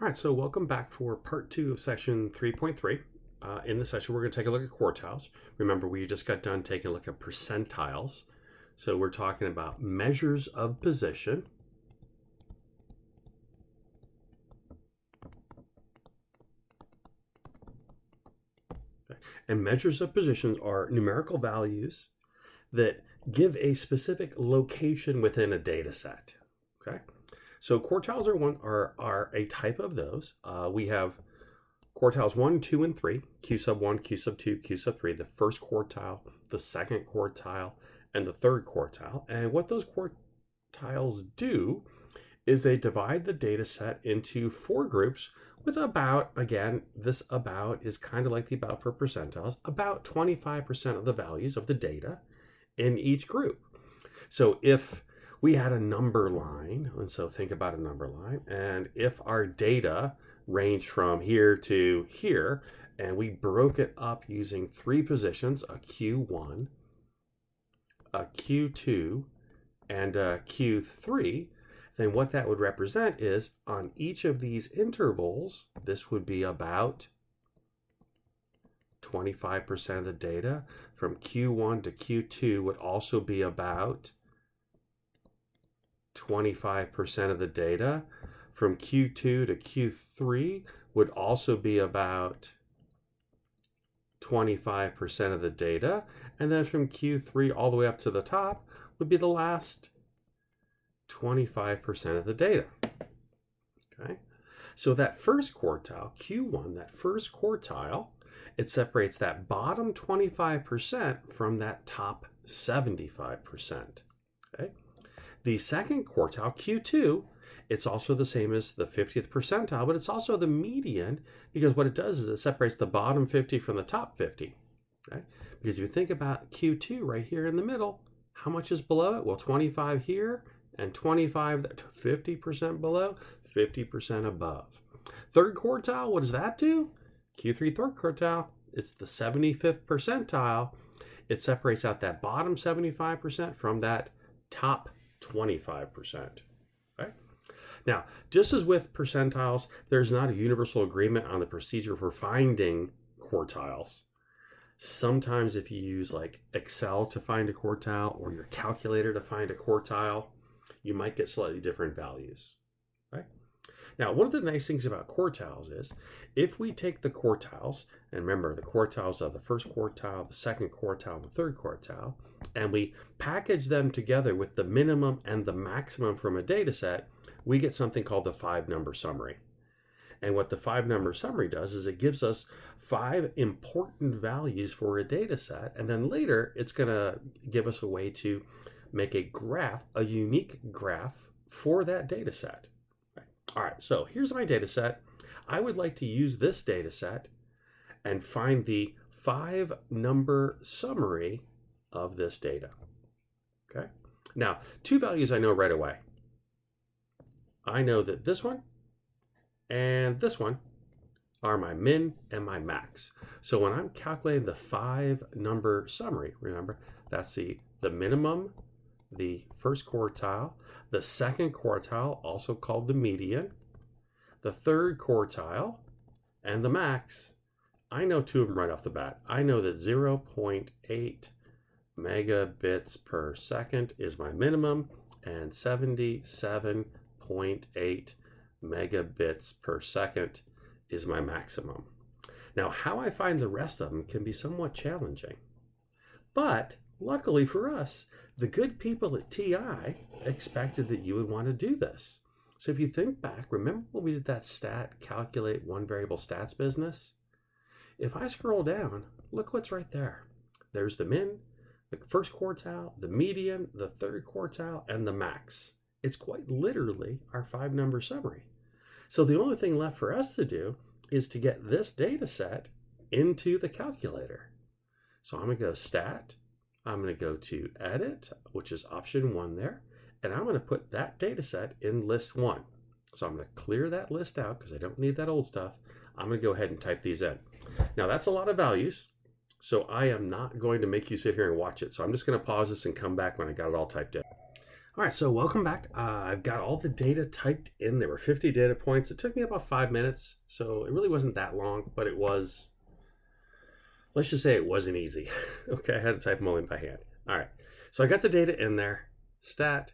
All right, so welcome back for part 2 of session 3.3. In this session, we're going to take a look at quartiles. Remember, we just got done taking a look at percentiles. So we're talking about measures of position. Okay. And measures of positions are numerical values that give a specific location within a data set. Okay. So quartiles are a type of those. We have quartiles 1, 2, and 3, Q sub 1, Q sub 2, Q sub 3, the first quartile, the second quartile, and the third quartile. And what those quartiles do is they divide the data set into 4 groups with about, again, this about is kind of like the about for percentiles, about 25% of the values of the data in each group. So if we had a number line, and so think about a number line, and if our data ranged from here to here, and we broke it up using 3 positions, a Q1, a Q2, and a Q3, then what that would represent is on each of these intervals, this would be about 25% of the data. From Q1 to Q2 would also be about 25% of the data. From Q2 to Q3 would also be about 25% of the data. And then from Q3 all the way up to the top would be the last 25% of the data. Okay, so that first quartile, Q1, that first quartile, it separates that bottom 25% from that top 75%. Okay. The second quartile, Q2, it's also the same as the 50th percentile, but it's also the median, because what it does is it separates the bottom 50 from the top 50. Okay? Because if you think about Q2 right here in the middle, how much is below it? Well, 25 here and 25, 50% below, 50% above. Third quartile, what does that do? Q3 third quartile, it's the 75th percentile. It separates out that bottom 75% from that top 25%. Okay? Now, just as with percentiles, there's not a universal agreement on the procedure for finding quartiles. Sometimes if you use like Excel to find a quartile or your calculator to find a quartile, you might get slightly different values. Right? Now, one of the nice things about quartiles is if we take the quartiles, and remember the quartiles are the first quartile, the second quartile, and the third quartile, and we package them together with the minimum and the maximum from a data set, we get something called the 5-number summary. And what the 5-number summary does is it gives us 5 important values for a data set, and then later it's going to give us a way to make a graph, a unique graph for that data set. All right, so here's my data set. I would like to use this data set and find the 5-number summary of this data. Okay, now 2 values I know right away. I know that this one and this one are my min and my max. So when I'm calculating the 5-number summary, remember that's the minimum, the first quartile, the second quartile, also called the median, the third quartile, and the max. I know 2 of them right off the bat. I know that 0.8 megabits per second is my minimum and 77.8 megabits per second is my maximum. Now, how I find the rest of them can be somewhat challenging, but luckily for us, the good people at TI expected that you would want to do this. So if you think back, remember when we did that calculate one variable stats business? If I scroll down, look what's right there. There's the min, the first quartile, the median, the third quartile, and the max. It's quite literally our 5-number summary. So the only thing left for us to do is to get this data set into the calculator. So I'm going to go Stat. I'm going to go to Edit, which is option 1 there, and I'm going to put that data set in list 1. So I'm going to clear that list out because I don't need that old stuff. I'm going to go ahead and type these in. Now that's a lot of values, so I am not going to make you sit here and watch it. So I'm just going to pause this and come back when I got it all typed in. All right, so welcome back. I've got all the data typed in. There were 50 data points. It took me about 5 minutes, so it really wasn't that long, but it was, let's just say it wasn't easy. Okay, I had to type them all in by hand. All right, so I got the data in there. Stat,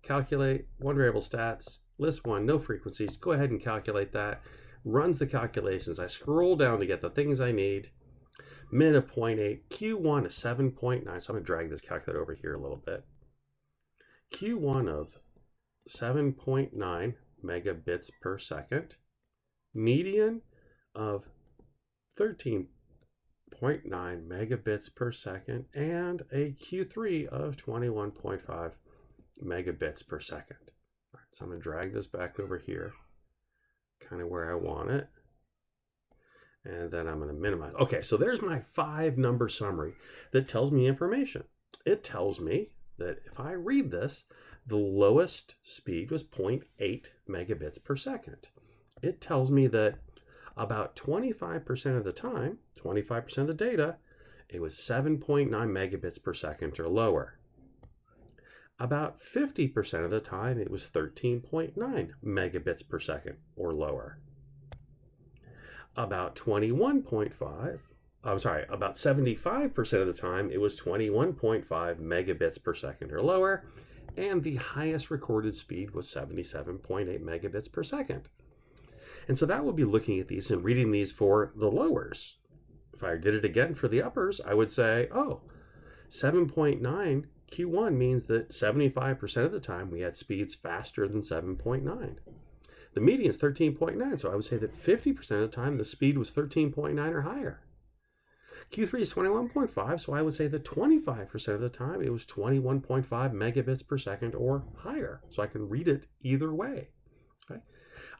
calculate, one variable stats, list one, no frequencies. Go ahead and calculate that. Runs the calculations. I scroll down to get the things I need. Min of 0.8, Q1 is 7.9. So I'm going to drag this calculator over here a little bit. Q1 of 7.9 megabits per second, median of 13.9 megabits per second, and a Q3 of 21.5 megabits per second. All right, so I'm going to drag this back over here, kind of where I want it. And then I'm going to minimize. Okay, so there's my 5-number summary that tells me information. It tells me that if I read this, the lowest speed was 0.8 megabits per second. It tells me that about 25% of the time, 25% of the data, it was 7.9 megabits per second or lower. About 50% of the time, it was 13.9 megabits per second or lower. About 75% of the time, it was 21.5 megabits per second or lower, and the highest recorded speed was 77.8 megabits per second. And so that would be looking at these and reading these for the lowers. If I did it again for the uppers, I would say, oh, 7.9 Q1 means that 75% of the time we had speeds faster than 7.9. The median is 13.9, so I would say that 50% of the time the speed was 13.9 or higher. Q3 is 21.5, so I would say that 25% of the time it was 21.5 megabits per second or higher. So I can read it either way. Okay?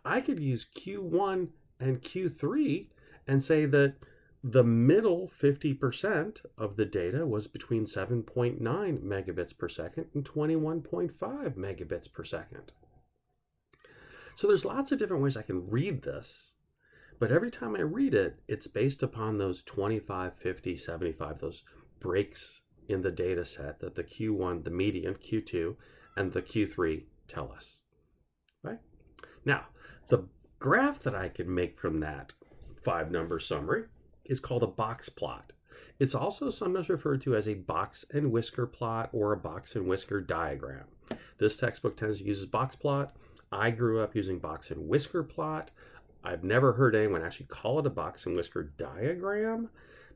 I could use Q1 and Q3 and say that the middle 50% of the data was between 7.9 megabits per second and 21.5 megabits per second. So there's lots of different ways I can read this, but every time I read it, it's based upon those 25, 50, 75, those breaks in the data set that the Q1, the median, Q2, and the Q3 tell us. Right? Now, the graph that I can make from that 5-number summary is called a box plot. It's also sometimes referred to as a box and whisker plot or a box and whisker diagram. This textbook tends to use box plot. I grew up using box and whisker plot. I've never heard anyone actually call it a box and whisker diagram,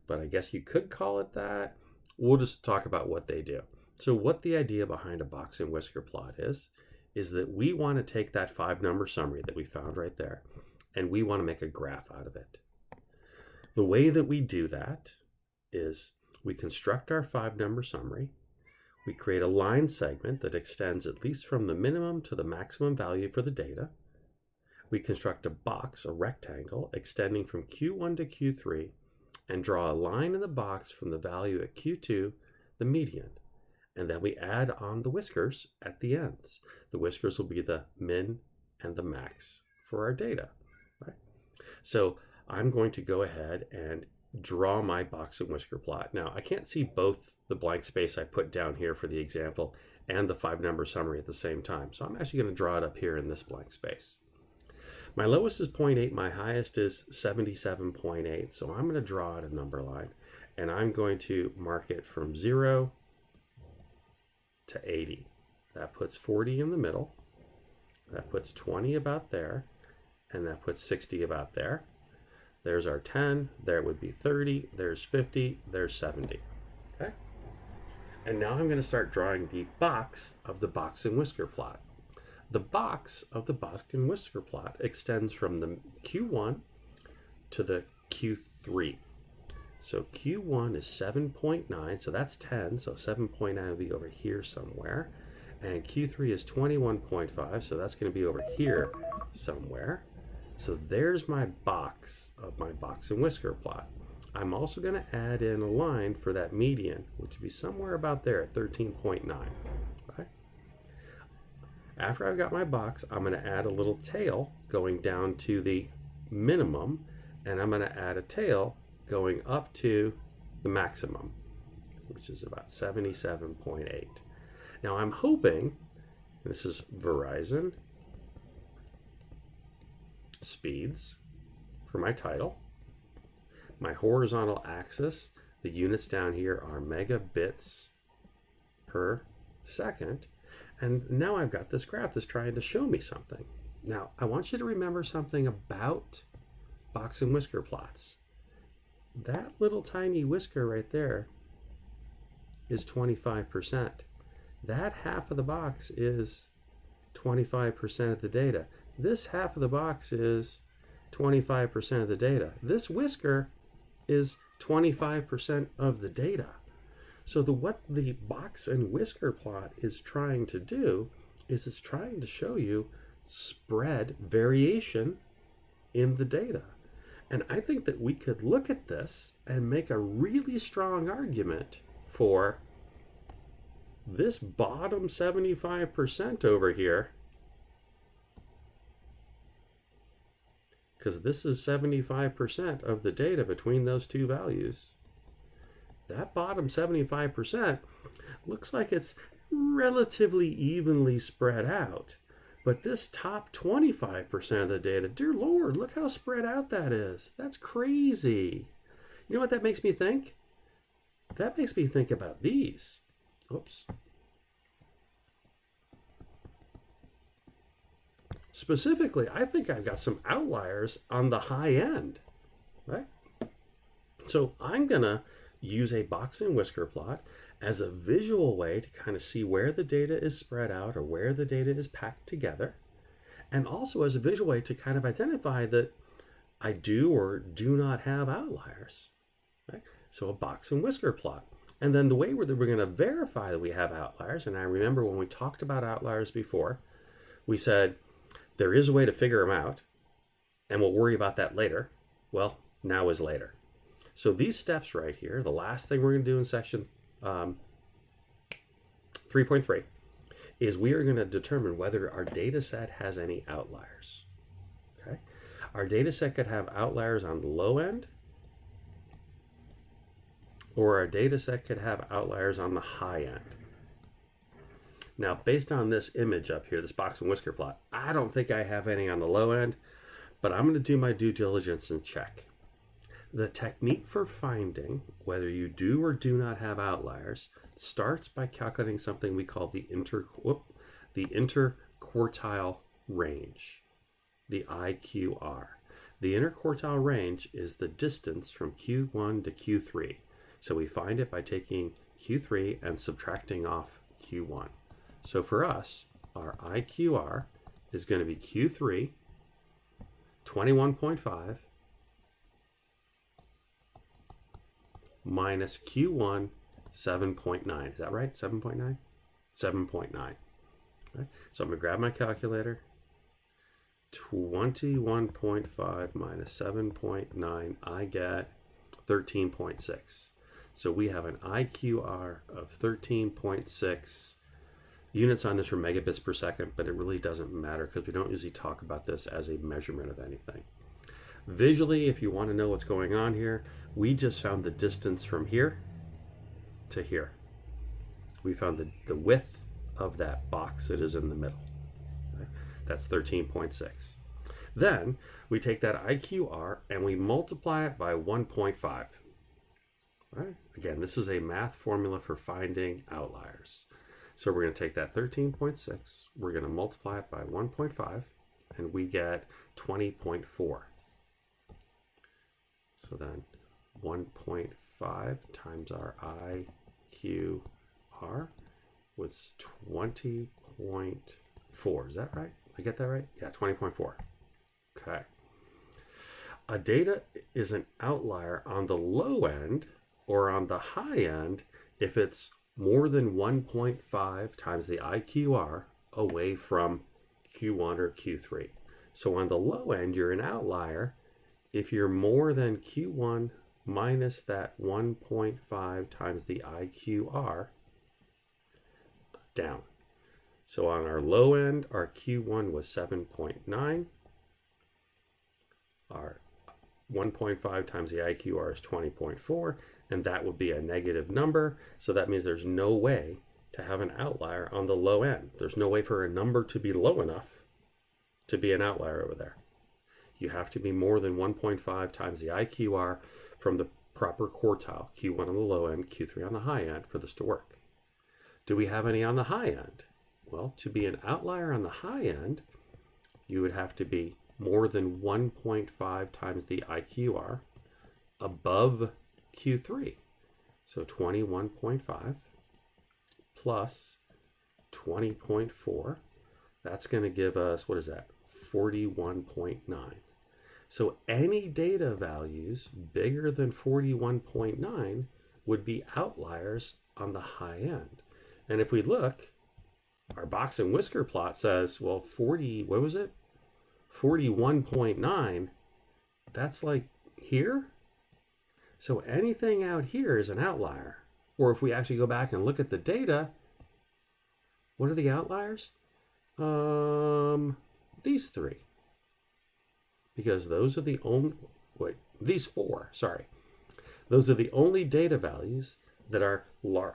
but I guess you could call it that. We'll just talk about what they do. So what the idea behind a box and whisker plot is that we want to take that 5-number summary that we found right there, and we want to make a graph out of it. The way that we do that is we construct our 5-number summary. We create a line segment that extends at least from the minimum to the maximum value for the data. We construct a box, a rectangle, extending from Q1 to Q3, and draw a line in the box from the value at Q2, the median. And then we add on the whiskers at the ends. The whiskers will be the min and the max for our data. Right? So I'm going to go ahead and draw my box and whisker plot. Now, I can't see both the blank space I put down here for the example and the 5-number summary at the same time. So I'm actually going to draw it up here in this blank space. My lowest is 0.8, my highest is 77.8. So I'm going to draw out a number line, and I'm going to mark it from 0 to 80. That puts 40 in the middle. That puts 20 about there, and that puts 60 about there. There's our 10, there would be 30, there's 50, there's 70. Okay? And now I'm going to start drawing the box of the box and whisker plot. The box of the box and whisker plot extends from the Q1 to the Q3. So Q1 is 7.9, so that's 10, so 7.9 will be over here somewhere. And Q3 is 21.5, so that's going to be over here somewhere. So there's my box of my box and whisker plot. I'm also going to add in a line for that median, which would be somewhere about there at 13.9. Right? After I've got my box, I'm going to add a little tail going down to the minimum, and I'm going to add a tail going up to the maximum, which is about 77.8. Now I'm hoping, this is Verizon speeds for my title. My horizontal axis, the units down here are megabits per second. And now I've got this graph that's trying to show me something. Now, I want you to remember something about box and whisker plots. That little tiny whisker right there is 25%. That half of the box is 25% of the data. This half of the box is 25% of the data. This whisker is 25% of the data. So what the box and whisker plot is trying to do is it's trying to show you spread variation in the data. And I think that we could look at this and make a really strong argument for this bottom 75% over here, because this is 75% of the data between those two values. That bottom 75% looks like it's relatively evenly spread out. But this top 25% of the data, dear Lord, look how spread out that is. That's crazy. You know what that makes me think? That makes me think about these. Oops. Specifically, I think I've got some outliers on the high end, right? So I'm going to use a box and whisker plot as a visual way to kind of see where the data is spread out or where the data is packed together, and also as a visual way to kind of identify that I do or do not have outliers, right? So a box and whisker plot. And then the way we're going to verify that we have outliers, and I remember when we talked about outliers before, we said there is a way to figure them out, and we'll worry about that later. Well, now is later. So these steps right here, the last thing we're going to do in section 3.3 is we are going to determine whether our data set has any outliers. Okay? Our data set could have outliers on the low end, or our data set could have outliers on the high end. Now, based on this image up here, this box and whisker plot, I don't think I have any on the low end, but I'm going to do my due diligence and check. The technique for finding whether you do or do not have outliers starts by calculating something we call the interquartile range, the IQR. The interquartile range is the distance from Q1 to Q3. So we find it by taking Q3 and subtracting off Q1. So for us, our IQR is going to be Q3, 21.5, minus Q1, 7.9. Is that right? 7.9? 7.9. Right? So I'm going to grab my calculator. 21.5 minus 7.9, I get 13.6. So we have an IQR of 13.6. Units on this are megabits per second, but it really doesn't matter because we don't usually talk about this as a measurement of anything. Visually, if you want to know what's going on here, we just found the distance from here to here. We found the width of that box that is in the middle. Right? That's 13.6. Then we take that IQR and we multiply it by 1.5. Right? Again, this is a math formula for finding outliers. So we're going to take that 13.6, we're going to multiply it by 1.5, and we get 20.4. So then 1.5 times our IQR was 20.4. Is that right? I get that right? Yeah, 20.4. Okay. A data is an outlier on the low end or on the high end if it's more than 1.5 times the IQR away from Q1 or Q3. So on the low end, you're an outlier if you're more than Q1 minus that 1.5 times the IQR down. So on our low end, our Q1 was 7.9. Our 1.5 times the IQR is 20.4, and that would be a negative number. So that means there's no way to have an outlier on the low end. There's no way for a number to be low enough to be an outlier over there. You have to be more than 1.5 times the IQR from the proper quartile, Q1 on the low end, Q3 on the high end, for this to work. Do we have any on the high end? Well, to be an outlier on the high end, you would have to be more than 1.5 times the IQR above Q3. So 21.5 plus 20.4, that's going to give us, what is that, 41.9. So any data values bigger than 41.9 would be outliers on the high end. And if we look, our box and whisker plot says, well, 41.9, that's like here. So anything out here is an outlier. Or if we actually go back and look at the data, what are the outliers? These three. Because those are the only, these four, sorry. Those are the only data values that are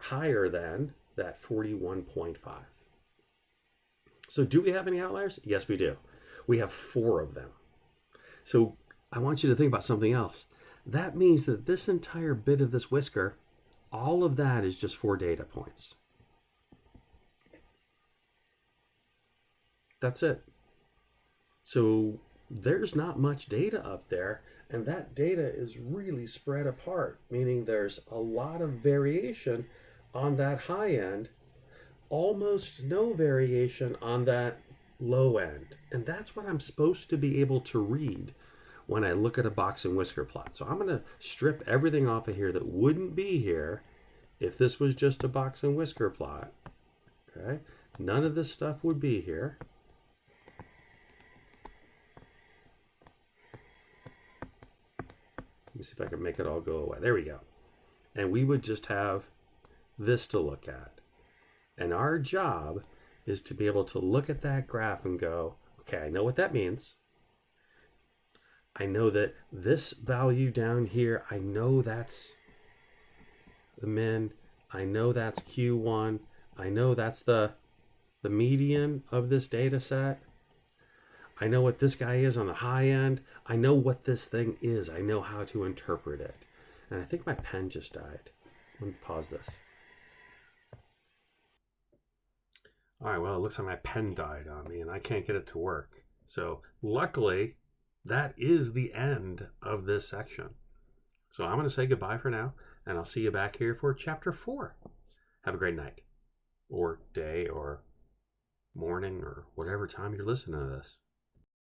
higher than that 41.5. So do we have any outliers? Yes, we do. We have 4 of them. So I want you to think about something else. That means that this entire bit of this whisker, all of that is just 4 data points. That's it. So there's not much data up there, and that data is really spread apart, meaning there's a lot of variation on that high end, almost no variation on that low end. And that's what I'm supposed to be able to read when I look at a box and whisker plot. So I'm going to strip everything off of here that wouldn't be here if this was just a box and whisker plot. Okay, none of this stuff would be here. Let me see if I can make it all go away. There we go. And we would just have this to look at. And our job is to be able to look at that graph and go, okay, I know what that means. I know that this value down here, I know that's the min. I know that's Q1. I know that's the median of this data set. I know what this guy is on the high end. I know what this thing is. I know how to interpret it. And I think my pen just died. Let me pause this. All right, well, it looks like my pen died on me and I can't get it to work. So luckily, that is the end of this section. So I'm going to say goodbye for now, and I'll see you back here for chapter 4. Have a great night, or day, or morning, or whatever time you're listening to this.